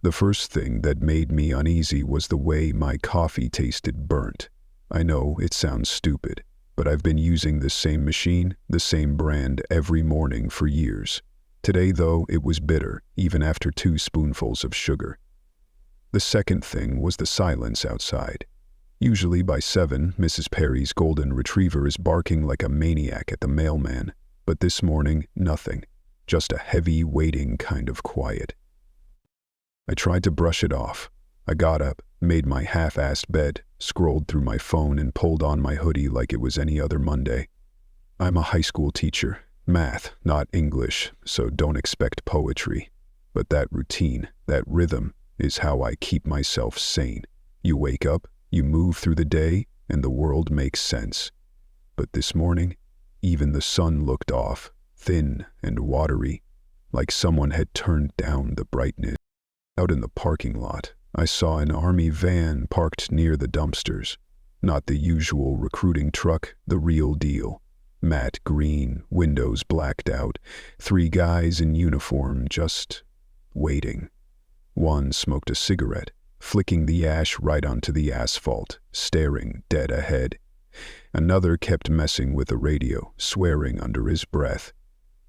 The first thing that made me uneasy was the way my coffee tasted burnt. I know it sounds stupid, but I've been using the same machine, the same brand every morning for years. Today, though, it was bitter, even after 2 spoonfuls of sugar. The second thing was the silence outside. Usually by 7, Mrs. Perry's golden retriever is barking like a maniac at the mailman, but this morning, nothing. Just a heavy, waiting kind of quiet. I tried to brush it off. I got up, made my half-assed bed, scrolled through my phone and pulled on my hoodie like it was any other Monday. I'm a high school teacher. Math, not English, so don't expect poetry. But that routine, that rhythm, is how I keep myself sane. You wake up, you move through the day, and the world makes sense. But this morning, even the sun looked off, thin and watery, like someone had turned down the brightness. Out in the parking lot, I saw an army van parked near the dumpsters. Not the usual recruiting truck, the real deal. Matte green, windows blacked out, 3 guys in uniform just waiting. One smoked a cigarette, flicking the ash right onto the asphalt, staring dead ahead. Another kept messing with the radio, swearing under his breath.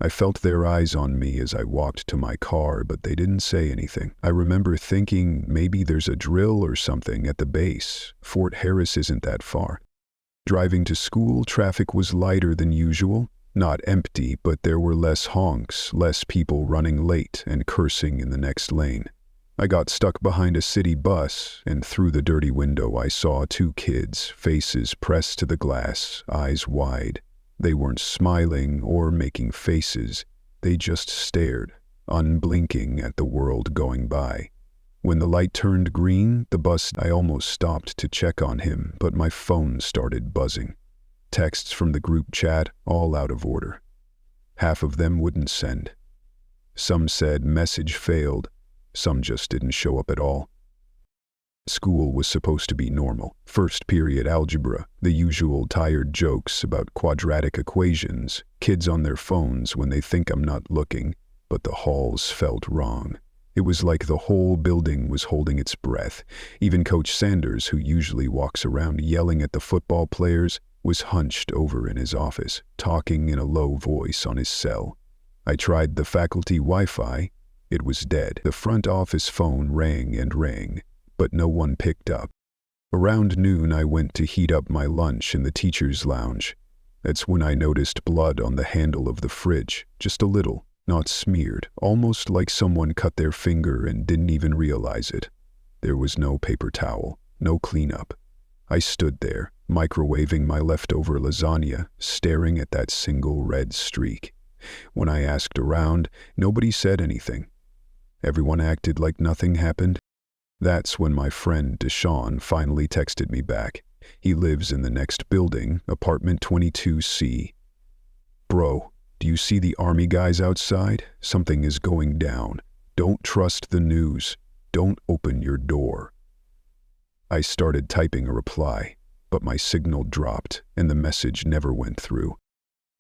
I felt their eyes on me as I walked to my car, but they didn't say anything. I remember thinking maybe there's a drill or something at the base. Fort Harris isn't that far. Driving to school, traffic was lighter than usual. Not empty, but there were less honks, less people running late and cursing in the next lane. I got stuck behind a city bus, and through the dirty window I saw 2 kids, faces pressed to the glass, eyes wide. They weren't smiling or making faces. They just stared, unblinking at the world going by. When the light turned green, I almost stopped to check on him, but my phone started buzzing. Texts from the group chat, all out of order. Half of them wouldn't send. Some said message failed. Some just didn't show up at all. School was supposed to be normal. First period algebra, the usual tired jokes about quadratic equations, kids on their phones when they think I'm not looking, but the halls felt wrong. It was like the whole building was holding its breath. Even Coach Sanders, who usually walks around yelling at the football players, was hunched over in his office, talking in a low voice on his cell. I tried the faculty Wi-Fi. It was dead. The front office phone rang and rang, but no one picked up. Around noon, I went to heat up my lunch in the teacher's lounge. That's when I noticed blood on the handle of the fridge, just a little, not smeared, almost like someone cut their finger and didn't even realize it. There was no paper towel, no cleanup. I stood there, microwaving my leftover lasagna, staring at that single red streak. When I asked around, nobody said anything. Everyone acted like nothing happened. That's when my friend Deshaun finally texted me back. He lives in the next building, apartment 22C. Bro, do you see the army guys outside? Something is going down. Don't trust the news. Don't open your door. I started typing a reply, but my signal dropped and the message never went through.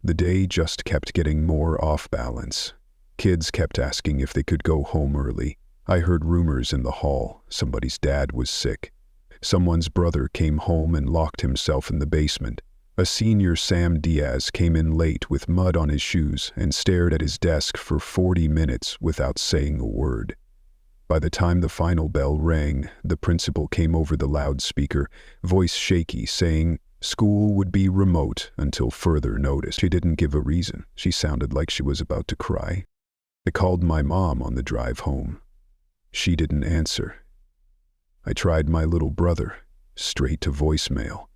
The day just kept getting more off balance. Kids kept asking if they could go home early. I heard rumors in the hall. Somebody's dad was sick. Someone's brother came home and locked himself in the basement. A senior, Sam Diaz, came in late with mud on his shoes and stared at his desk for 40 minutes without saying a word. By the time the final bell rang, the principal came over the loudspeaker, voice shaky, saying school would be remote until further notice. She didn't give a reason. She sounded like she was about to cry. I called my mom on the drive home. She didn't answer. I tried my little brother, straight to voicemail.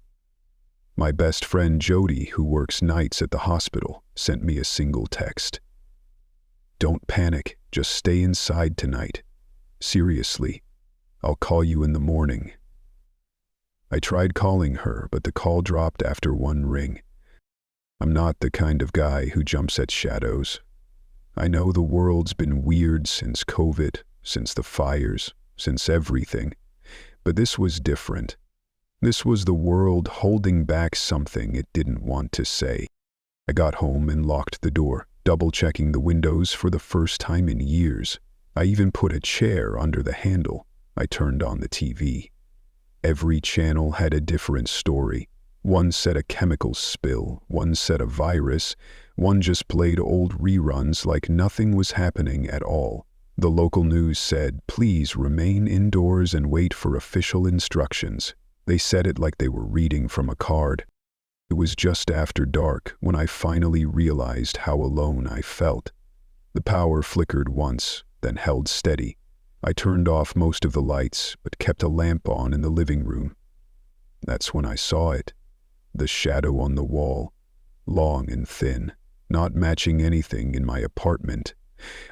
My best friend Jody, who works nights at the hospital, sent me a single text. Don't panic, just stay inside tonight. Seriously, I'll call you in the morning. I tried calling her, but the call dropped after 1 ring. I'm not the kind of guy who jumps at shadows. I know the world's been weird since COVID, since the fires, since everything. But this was different. This was the world holding back something it didn't want to say. I got home and locked the door, double-checking the windows for the first time in years. I even put a chair under the handle. I turned on the TV. Every channel had a different story. One said a chemical spill, one said a virus, one just played old reruns like nothing was happening at all. The local news said, "Please remain indoors and wait for official instructions." They said it like they were reading from a card. It was just after dark when I finally realized how alone I felt. The power flickered once, then held steady. I turned off most of the lights, but kept a lamp on in the living room. That's when I saw it. The shadow on the wall, long and thin, not matching anything in my apartment.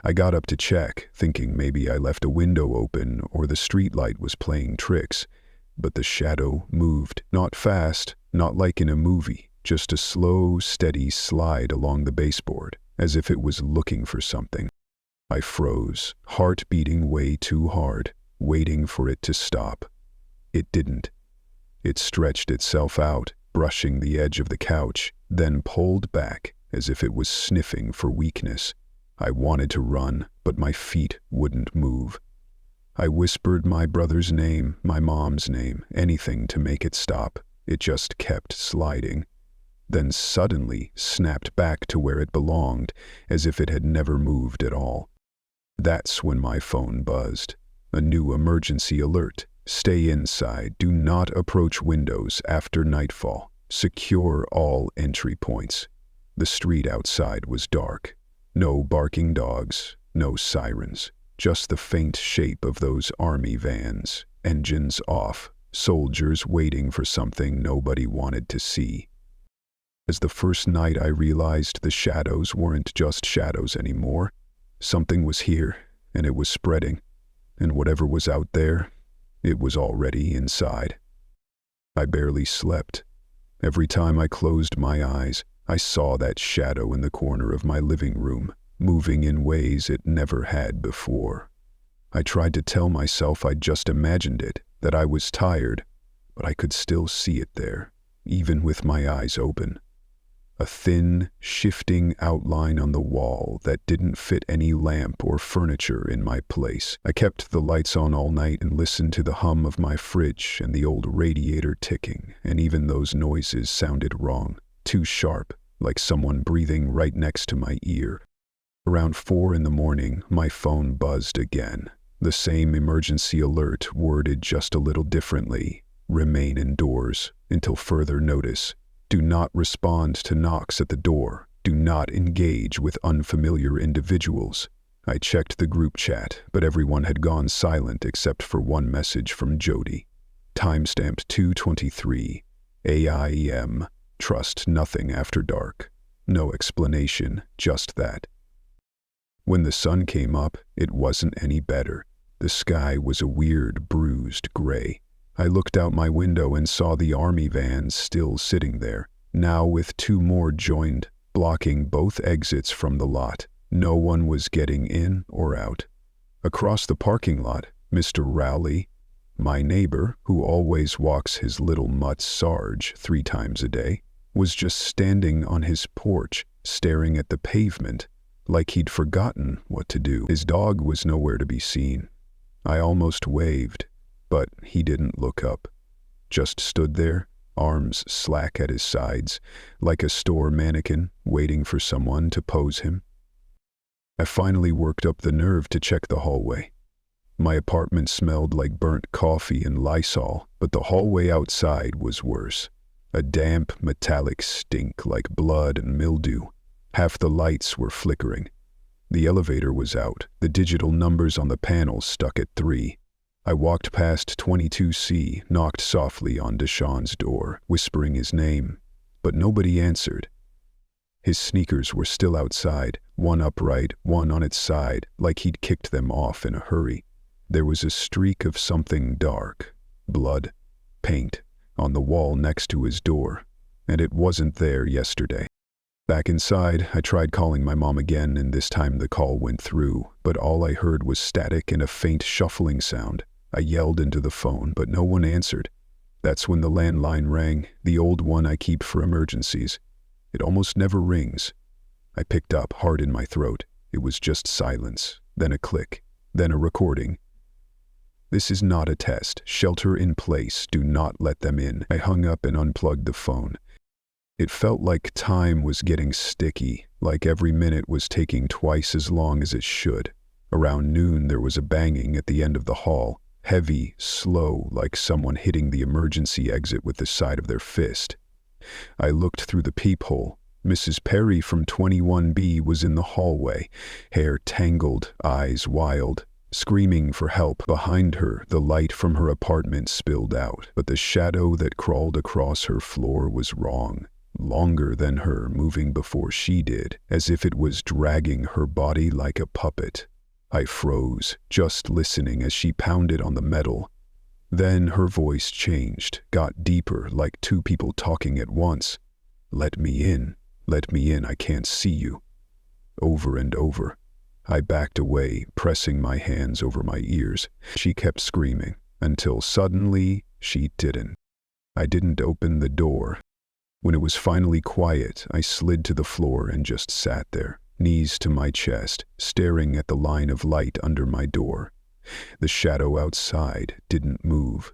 I got up to check, thinking maybe I left a window open or the streetlight was playing tricks. But the shadow moved, not fast, not like in a movie, just a slow, steady slide along the baseboard, as if it was looking for something. I froze, heart beating way too hard, waiting for it to stop. It didn't. It stretched itself out, brushing the edge of the couch, then pulled back, as if it was sniffing for weakness. I wanted to run, but my feet wouldn't move. I whispered my brother's name, my mom's name, anything to make it stop. It just kept sliding. Then suddenly snapped back to where it belonged, as if it had never moved at all. That's when my phone buzzed. A new emergency alert. Stay inside. Do not approach windows after nightfall. Secure all entry points. The street outside was dark. No barking dogs, no sirens. Just the faint shape of those army vans, engines off, soldiers waiting for something nobody wanted to see. As the first night I realized the shadows weren't just shadows anymore. Something was here, and it was spreading, and whatever was out there, it was already inside. I barely slept. Every time I closed my eyes, I saw that shadow in the corner of my living room, moving in ways it never had before. I tried to tell myself I'd just imagined it, that I was tired, but I could still see it there, even with my eyes open. A thin, shifting outline on the wall that didn't fit any lamp or furniture in my place. I kept the lights on all night and listened to the hum of my fridge and the old radiator ticking, and even those noises sounded wrong, too sharp, like someone breathing right next to my ear. Around 4 in the morning, my phone buzzed again. The same emergency alert, worded just a little differently. Remain indoors until further notice. Do not respond to knocks at the door. Do not engage with unfamiliar individuals. I checked the group chat, but everyone had gone silent except for one message from Jody. Timestamped 2:23 AIM. Trust nothing after dark. No explanation, just that. When the sun came up, it wasn't any better. The sky was a weird, bruised gray. I looked out my window and saw the army vans still sitting there, now with 2 more joined, blocking both exits from the lot. No one was getting in or out. Across the parking lot, Mr. Rowley, my neighbor, who always walks his little mutt Sarge 3 times a day, was just standing on his porch, staring at the pavement, like he'd forgotten what to do. His dog was nowhere to be seen. I almost waved, but he didn't look up. Just stood there, arms slack at his sides, like a store mannequin waiting for someone to pose him. I finally worked up the nerve to check the hallway. My apartment smelled like burnt coffee and Lysol, but the hallway outside was worse. A damp, metallic stink like blood and mildew. Half the lights were flickering. The elevator was out, the digital numbers on the panel stuck at 3. I walked past 22C, knocked softly on Deshaun's door, whispering his name, but nobody answered. His sneakers were still outside, one upright, one on its side, like he'd kicked them off in a hurry. There was a streak of something dark, blood, paint, on the wall next to his door, and it wasn't there yesterday. Back inside, I tried calling my mom again, and this time the call went through, but all I heard was static and a faint shuffling sound. I yelled into the phone, but no one answered. That's when the landline rang, the old one I keep for emergencies. It almost never rings. I picked up, hard in my throat. It was just silence, then a click. then a recording. "This is not a test. Shelter in place. Do not let them in." I hung up and unplugged the phone. It felt like time was getting sticky, like every minute was taking twice as long as it should. Around noon there was a banging at the end of the hall, heavy, slow, like someone hitting the emergency exit with the side of their fist. I looked through the peephole. Mrs. Perry from 21B was in the hallway, hair tangled, eyes wild, screaming for help. Behind her, the light from her apartment spilled out, but the shadow that crawled across her floor was wrong. Longer than her, moving before she did, as if it was dragging her body like a puppet. I froze, just listening as she pounded on the metal. Then her voice changed, got deeper, like two people talking at once. "Let me in. Let me in. I can't see you." Over and over. I backed away, pressing my hands over my ears. She kept screaming, until suddenly she didn't. I didn't open the door. When it was finally quiet, I slid to the floor and just sat there, knees to my chest, staring at the line of light under my door. The shadow outside didn't move.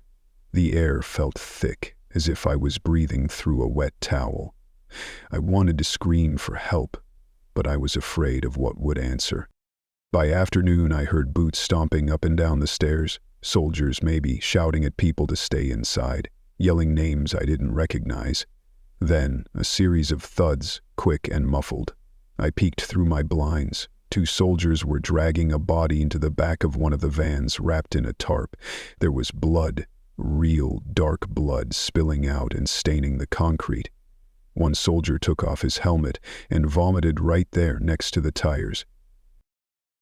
The air felt thick, as if I was breathing through a wet towel. I wanted to scream for help, but I was afraid of what would answer. By afternoon, I heard boots stomping up and down the stairs, soldiers maybe shouting at people to stay inside, yelling names I didn't recognize. Then, a series of thuds, quick and muffled. I peeked through my blinds. 2 soldiers were dragging a body into the back of one of the vans, wrapped in a tarp. There was blood, real dark blood, spilling out and staining the concrete. One soldier took off his helmet and vomited right there next to the tires.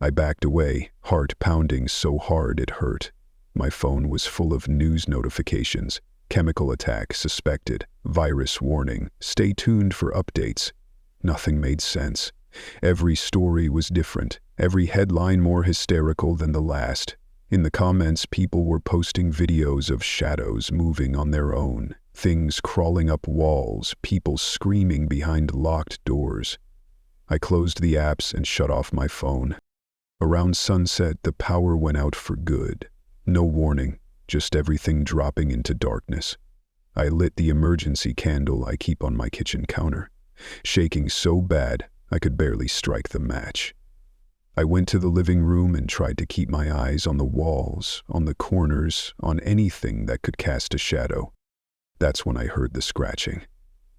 I backed away, heart pounding so hard it hurt. My phone was full of news notifications. Chemical attack suspected, virus warning, stay tuned for updates. Nothing made sense. Every story was different, every headline more hysterical than the last. In the comments, people were posting videos of shadows moving on their own, things crawling up walls, people screaming behind locked doors. I closed the apps and shut off my phone. Around sunset, the power went out for good. No warning, just everything dropping into darkness. I lit the emergency candle I keep on my kitchen counter, shaking so bad I could barely strike the match. I went to the living room and tried to keep my eyes on the walls, on the corners, on anything that could cast a shadow. That's when I heard the scratching.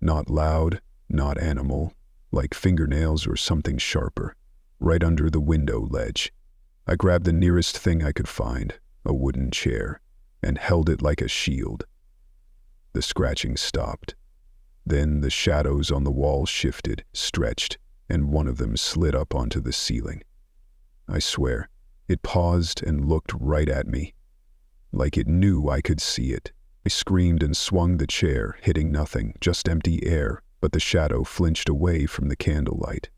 Not loud, not animal, like fingernails or something sharper, right under the window ledge. I grabbed the nearest thing I could find, a wooden chair, and held it like a shield. The scratching stopped. Then the shadows on the wall shifted, stretched, and one of them slid up onto the ceiling. I swear, it paused and looked right at me, like it knew I could see it. I screamed and swung the chair, hitting nothing, just empty air, but the shadow flinched away from the candlelight.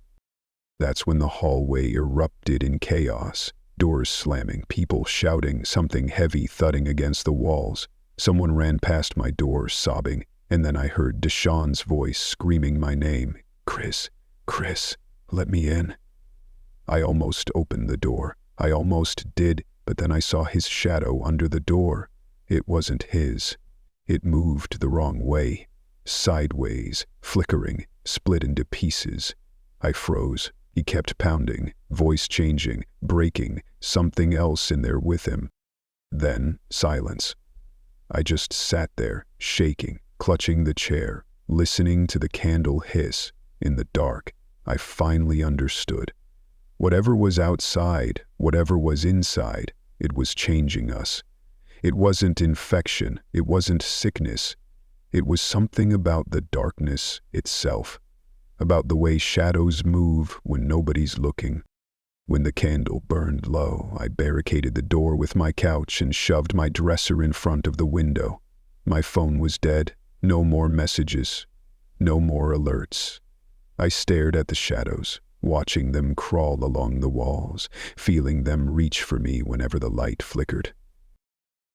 That's when the hallway erupted in chaos, doors slamming, people shouting, something heavy thudding against the walls. Someone ran past my door, sobbing, and then I heard Deshawn's voice screaming my name. "Chris, Chris, let me in." I almost opened the door. I almost did, but then I saw his shadow under the door. It wasn't his. It moved the wrong way, sideways, flickering, split into pieces. I froze. He kept pounding, voice changing, breaking, something else in there with him. Then, silence. I just sat there, shaking, clutching the chair, listening to the candle hiss. In the dark, I finally understood. Whatever was outside, whatever was inside, it was changing us. It wasn't infection, it wasn't sickness. It was something about the darkness itself, about the way shadows move when nobody's looking. When the candle burned low, I barricaded the door with my couch and shoved my dresser in front of the window. My phone was dead. No more messages. No more alerts. I stared at the shadows, watching them crawl along the walls, feeling them reach for me whenever the light flickered.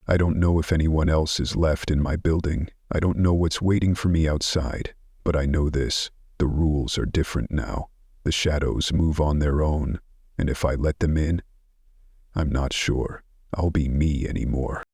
I don't know if anyone else is left in my building. I don't know what's waiting for me outside. But I know this. The rules are different now. The shadows move on their own. And if I let them in, I'm not sure I'll be me anymore.